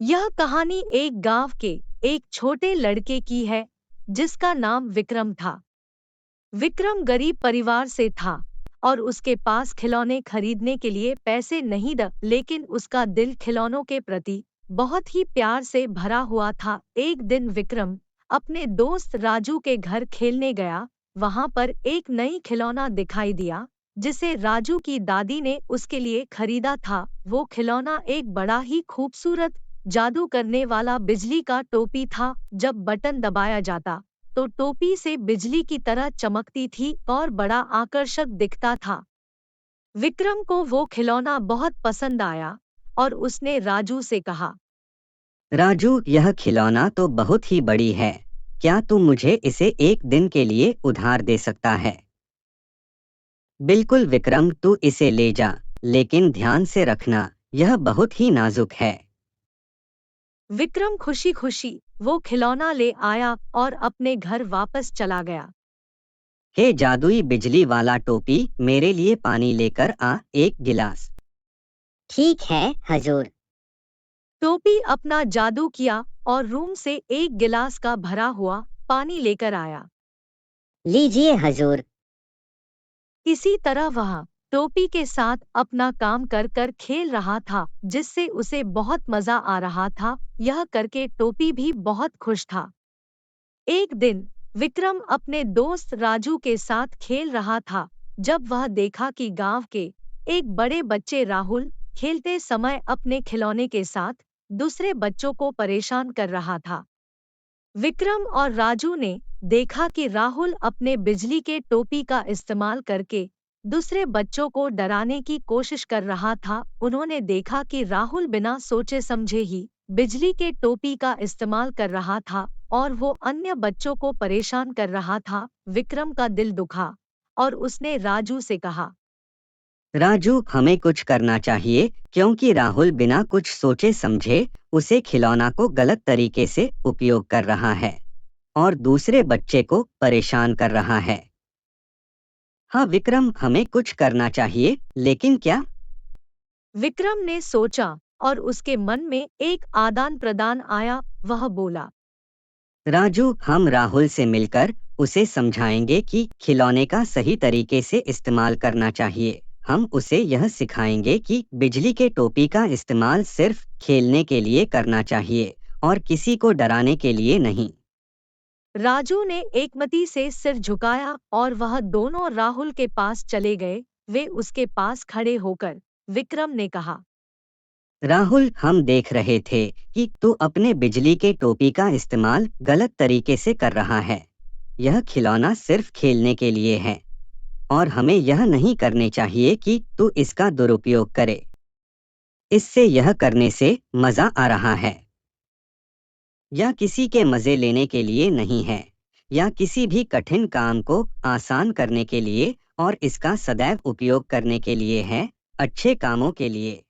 यह कहानी एक गांव के एक छोटे लड़के की है जिसका नाम विक्रम था। विक्रम गरीब परिवार से था और उसके पास खिलौने खरीदने के लिए पैसे नहीं द लेकिन उसका दिल खिलौनों के प्रति बहुत ही प्यार से भरा हुआ था। एक दिन विक्रम अपने दोस्त राजू के घर खेलने गया। वहां पर एक नई खिलौना दिखाई दिया जिसे राजू की दादी ने उसके लिए खरीदा था। वो खिलौना एक बड़ा ही खूबसूरत जादू करने वाला बिजली का टोपी था। जब बटन दबाया जाता तो टोपी से बिजली की तरह चमकती थी और बड़ा आकर्षक दिखता था। विक्रम को वो खिलौना बहुत पसंद आया और उसने राजू से कहा, राजू, यह खिलौना तो बहुत ही बड़ी है। क्या तू मुझे इसे एक दिन के लिए उधार दे सकता है? बिल्कुल विक्रम, तू इसे ले जा, लेकिन ध्यान से रखना, यह बहुत ही नाजुक है। विक्रम खुशी खुशी वो खिलौना ले आया और अपने घर वापस चला गया। हे जादुई बिजली वाला टोपी, मेरे लिए पानी लेकर आ, एक गिलास। ठीक है हजूर। टोपी अपना जादू किया और रूम से एक गिलास का भरा हुआ पानी लेकर आया। लीजिए हजूर। इसी तरह वह टोपी के साथ अपना काम कर कर खेल रहा था जिससे उसे बहुत मजा आ रहा था। यह करके टोपी भी बहुत खुश था। एक दिन विक्रम अपने दोस्त राजू के साथ खेल रहा था जब वह देखा कि गांव के एक बड़े बच्चे राहुल खेलते समय अपने खिलौने के साथ दूसरे बच्चों को परेशान कर रहा था। विक्रम और राजू ने देखा कि राहुल अपने बिजली के टोपी का इस्तेमाल करके दूसरे बच्चों को डराने की कोशिश कर रहा था। उन्होंने देखा कि राहुल बिना सोचे समझे ही बिजली के टोपी का इस्तेमाल कर रहा था और वो अन्य बच्चों को परेशान कर रहा था। विक्रम का दिल दुखा और उसने राजू से कहा, राजू, हमें कुछ करना चाहिए, क्योंकि राहुल बिना कुछ सोचे समझे उसे खिलौना को गलत तरीके से उपयोग कर रहा है और दूसरे बच्चे को परेशान कर रहा है। हाँ विक्रम, हमें कुछ करना चाहिए, लेकिन क्या? विक्रम ने सोचा और उसके मन में एक आदान प्रदान आया। वह बोला, राजू, हम राहुल से मिलकर उसे समझाएंगे कि खिलौने का सही तरीके से इस्तेमाल करना चाहिए। हम उसे यह सिखाएंगे कि बिजली के टोपी का इस्तेमाल सिर्फ खेलने के लिए करना चाहिए और किसी को डराने के लिए नहीं। राजू ने एकमति से सिर झुकाया और वह दोनों राहुल के पास चले गए। वे उसके पास खड़े होकर विक्रम ने कहा, राहुल, हम देख रहे थे कि तू अपने बिजली के टोपी का इस्तेमाल गलत तरीके से कर रहा है। यह खिलौना सिर्फ खेलने के लिए है और हमें यह नहीं करने चाहिए कि तू इसका दुरुपयोग करे। इससे यह करने से मजा आ रहा है या किसी के मजे लेने के लिए नहीं है, या किसी भी कठिन काम को आसान करने के लिए, और इसका सदैव उपयोग करने के लिए है, अच्छे कामों के लिए।